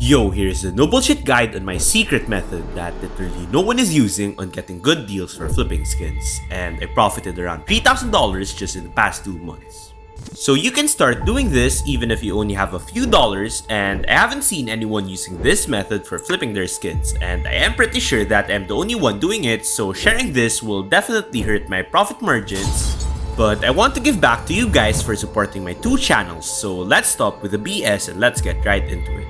Yo, here's the no bullshit guide on my secret method that literally no one is using on getting good deals for flipping skins, and I profited around $3,000 just in the past 2 months. So you can start doing this even if you only have a few dollars, and I haven't seen anyone using this method for flipping their skins, and I am pretty sure that I'm the only one doing it, so sharing this will definitely hurt my profit margins. But I want to give back to you guys for supporting my 2 channels, so let's stop with the BS and let's get right into it.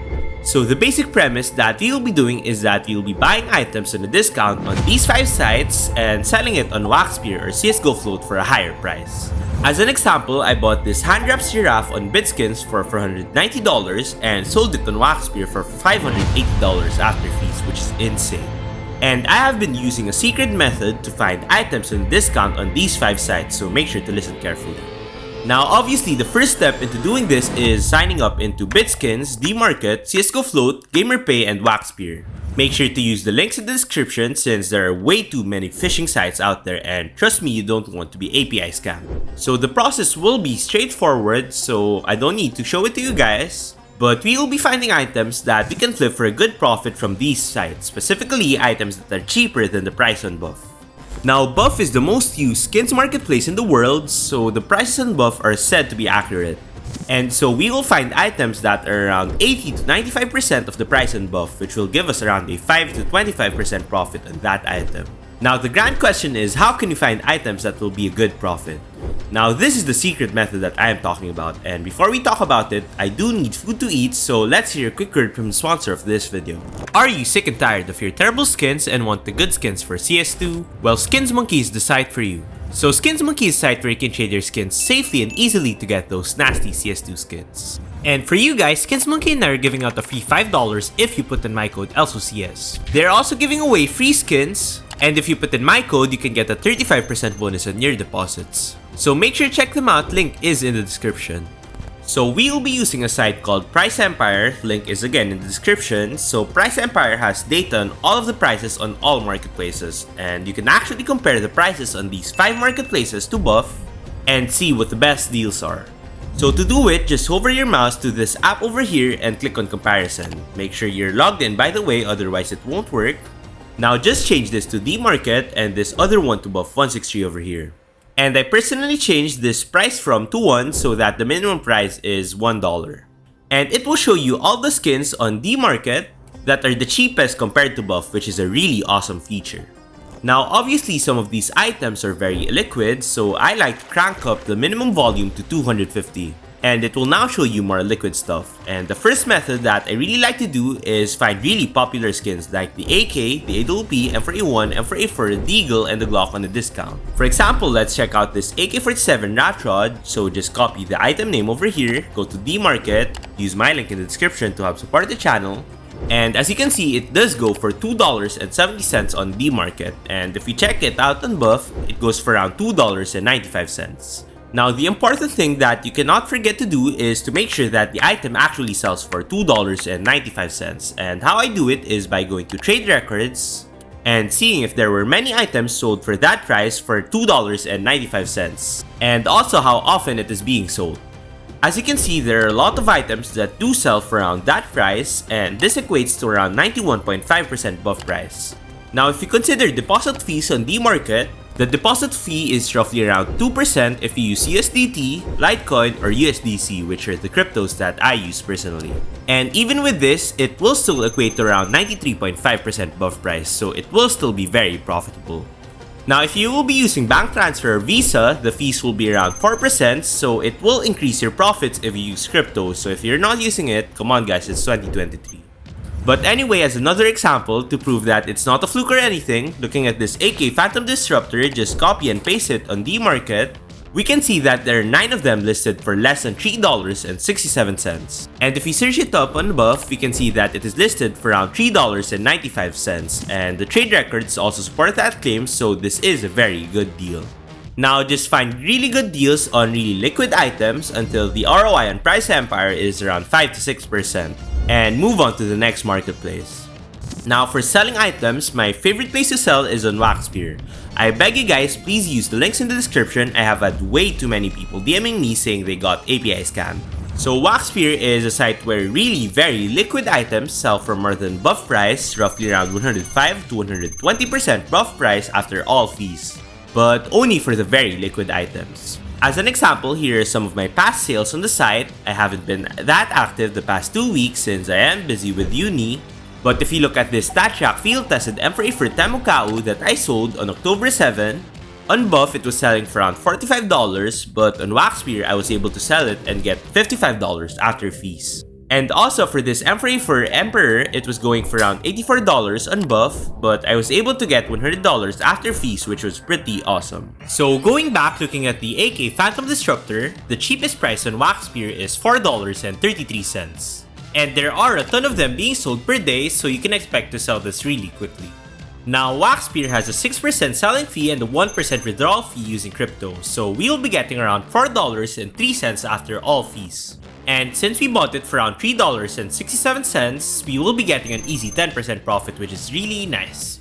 So the basic premise that you'll be doing is that you'll be buying items on a discount on these 5 sites and selling it on Waxpeer or CSGO Float for a higher price. As an example, I bought this hand-wrapped giraffe on Bitskins for $490 and sold it on Waxpeer for $580 after fees, which is insane. And I have been using a secret method to find items on discount on these 5 sites, so make sure to listen carefully. Now obviously the first step into doing this is signing up into Bitskins, Dmarket, CSGO Float, GamerPay, and Waxpeer. Make sure to use the links in the description since there are way too many phishing sites out there, and trust me, you don't want to be API scammed. So the process will be straightforward, so I don't need to show it to you guys. But we will be finding items that we can flip for a good profit from these sites, specifically items that are cheaper than the price on Buff. Now, Buff is the most used skins marketplace in the world, so the prices on Buff are said to be accurate. And so we will find items that are around 80 to 95% of the price on Buff, which will give us around a 5 to 25% profit on that item. Now, the grand question is, how can you find items that will be a good profit? Now, this is the secret method that I am talking about, and before we talk about it, I do need food to eat, so let's hear a quick word from the sponsor of this video. Are you sick and tired of your terrible skins and want the good skins for CS2? Well, Skins Monkey is the site for you. So Skins Monkey is a site where you can trade your skins safely and easily to get those nasty CS2 skins. And for you guys, Skins Monkey and I are giving out a free $5 if you put in my code ELSUCS. They're also giving away free skins, and if you put in my code, you can get a 35% bonus on your deposits. So make sure to check them out, link is in the description. So we will be using a site called PriceEmpire, link is again in the description. So PriceEmpire has data on all of the prices on all marketplaces, and you can actually compare the prices on these 5 marketplaces to Buff and see what the best deals are. So to do it, just hover your mouse to this app over here and click on comparison. Make sure you're logged in by the way, otherwise it won't work. Now just change this to Dmarket and this other one to Buff 163 over here. And I personally changed this price from to 1 so that the minimum price is $1. And it will show you all the skins on Dmarket that are the cheapest compared to Buff, which is a really awesome feature. Now obviously some of these items are very illiquid, so I like to crank up the minimum volume to 250. And it will now show you more liquid stuff. And the first method that I really like to do is find really popular skins like the AK, the AWP, M4A1, M4A4, the Deagle, and the Glock on a discount. For example, let's check out this AK-47 Ratrod. So just copy the item name over here, go to Dmarket, use my link in the description to help support the channel. And as you can see, it does go for $2.70 on Dmarket. And if we check it out on Buff, it goes for around $2.95. Now, the important thing that you cannot forget to do is to make sure that the item actually sells for $2.95. And how I do it is by going to trade records and seeing if there were many items sold for that price for $2.95. And also how often it is being sold. As you can see, there are a lot of items that do sell for around that price, and this equates to around 91.5% Buff price. Now, if you consider deposit fees on Dmarket, the deposit fee is roughly around 2% if you use USDT, Litecoin, or USDC, which are the cryptos that I use personally. And even with this, it will still equate to around 93.5% Buff price, so it will still be very profitable. Now, if you will be using bank transfer or Visa, the fees will be around 4%, so it will increase your profits if you use crypto. So if you're not using it, come on guys, it's 2023. But anyway, as another example, to prove that it's not a fluke or anything, looking at this AK Phantom Disruptor, just copy and paste it on Dmarket, we can see that there are 9 of them listed for less than $3.67. And if we search it up on Buff, we can see that it is listed for around $3.95. And the trade records also support that claim, so this is a very good deal. Now just find really good deals on really liquid items until the ROI on PriceEmpire is around 5 to 6%. And move on to the next marketplace. Now for selling items, my favorite place to sell is on Waxpeer. I beg you guys, please use the links in the description. I have had way too many people DMing me saying they got API scammed. So Waxpeer is a site where really very liquid items sell for more than buff price, roughly around 105 to 120% buff price after all fees, but only for the very liquid items. As an example, here are some of my past sales on the site. I haven't been that active the past 2 weeks since I am busy with uni, but if you look at this StatTrack field tested M4A for Temukau that I sold on October 7, on Buff it was selling for around $45, but on Waxpeer I was able to sell it and get $55 after fees. And also for this M4A for Emperor, it was going for around $84 on Buff, but I was able to get $100 after fees, which was pretty awesome. So going back looking at the AK Phantom Disruptor, the cheapest price on Waxpeer is $4.33. And there are a ton of them being sold per day, so you can expect to sell this really quickly. Now, Waxpeer has a 6% selling fee and a 1% withdrawal fee using crypto, so we will be getting around $4.03 after all fees. And since we bought it for around $3.67, we will be getting an easy 10% profit, which is really nice.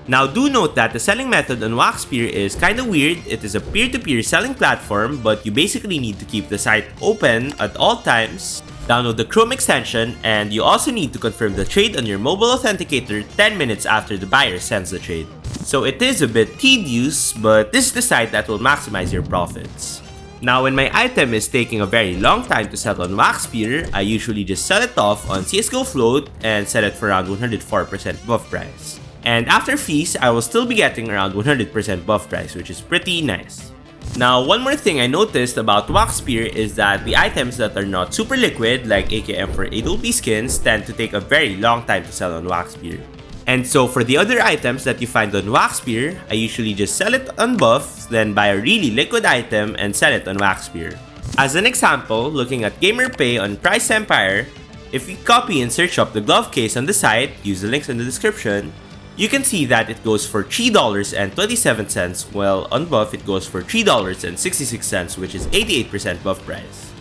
Now do note that the selling method on Waxpeer is kinda weird. It is a peer-to-peer selling platform, but you basically need to keep the site open at all times, download the Chrome extension, and you also need to confirm the trade on your mobile authenticator 10 minutes after the buyer sends the trade. So it is a bit tedious, but this is the site that will maximize your profits. Now when my item is taking a very long time to sell on Waxpeer, I usually just sell it off on CSGO Float and sell it for around 104% buff price. And after fees, I will still be getting around 100% buff price, which is pretty nice. Now, one more thing I noticed about Waxpeer is that the items that are not super liquid, like AKM for AWP skins, tend to take a very long time to sell on Waxpeer. And so for the other items that you find on Waxpeer, I usually just sell it on Buff, then buy a really liquid item and sell it on Waxpeer. As an example, looking at GamerPay on PriceEmpire, if we copy and search up the glove case on the site, use the links in the description, you can see that it goes for $3.27, while on Buff it goes for $3.66, which is 88% buff price.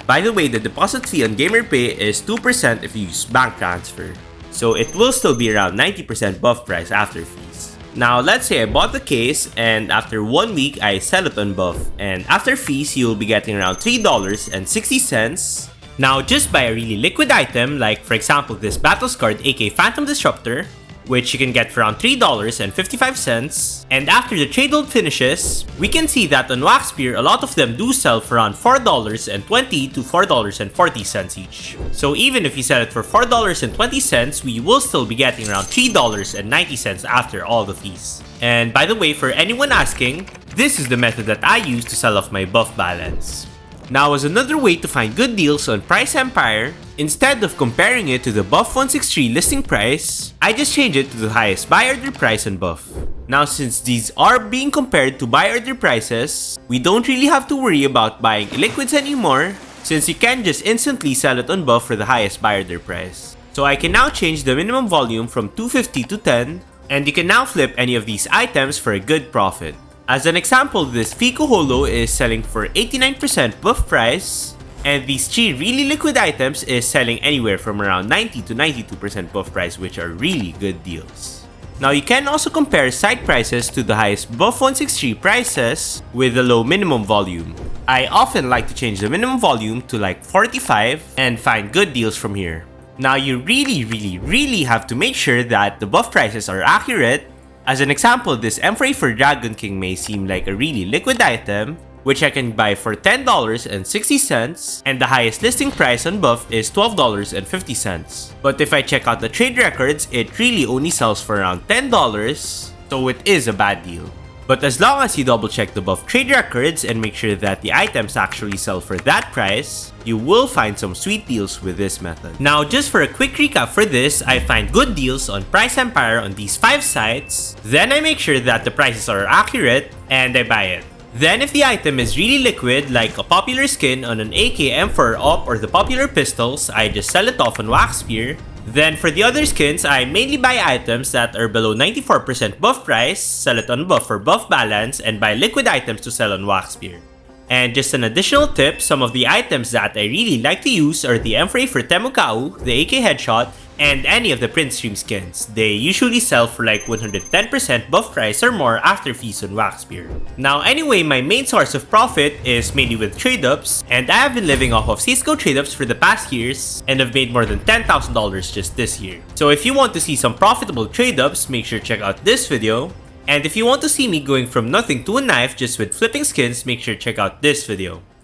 By the way, the deposit fee on GamerPay is 2% if you use bank transfer, so it will still be around 90% buff price after fees. Now let's say I bought the case and after 1 week I sell it on Buff, and after fees you will be getting around $3.60. Now just buy a really liquid item, like for example this battle scarred AK Phantom Disruptor, which you can get for around $3.55, and after the trade load finishes, we can see that on Waxpeer, a lot of them do sell for around $4.20 to $4.40 each. So even if you sell it for $4.20, we will still be getting around $3.90 after all the fees. And by the way, for anyone asking, this is the method that I use to sell off my buff balance. Now, as another way to find good deals on PriceEmpire, instead of comparing it to the Buff 163 listing price, I just change it to the highest buy order price on Buff. Now, since these are being compared to buy order prices, we don't really have to worry about buying liquids anymore, since you can just instantly sell it on Buff for the highest buy order price. So I can now change the minimum volume from 250 to 10, and you can now flip any of these items for a good profit. As an example, this Fico Holo is selling for 89% buff price, and these 3 really liquid items is selling anywhere from around 90 to 92% buff price, which are really good deals. Now you can also compare site prices to the highest Buff 163 prices with the low minimum volume. I often like to change the minimum volume to like 45 and find good deals from here. Now you really have to make sure that the buff prices are accurate. As an example, this M4A for Dragon King may seem like a really liquid item, which I can buy for $10.60, and the highest listing price on Buff is $12.50. But if I check out the trade records, it really only sells for around $10, so it is a bad deal. But as long as you double check the Buff trade records and make sure that the items actually sell for that price, you will find some sweet deals with this method. Now just for a quick recap for this, I find good deals on PriceEmpire on these 5 sites, then I make sure that the prices are accurate, and I buy it. Then if the item is really liquid, like a popular skin on an AK M4 op or the popular pistols, I just sell it off on Waxpeer. Then for the other skins, I mainly buy items that are below 94% buff price, sell it on Buff for buff balance, and buy liquid items to sell on Waxpeer. And just an additional tip, some of the items that I really like to use are the M-Fray for Temukau, the AK Headshot, and any of the print stream skins. They usually sell for like 110% buff price or more after fees on Waxpeer. Now anyway, my main source of profit is mainly with trade-ups, and I have been living off of Cisco trade-ups for the past years, and have made more than $10,000 just this year. So if you want to see some profitable trade-ups, make sure to check out this video. And if you want to see me going from nothing to a knife just with flipping skins, make sure to check out this video.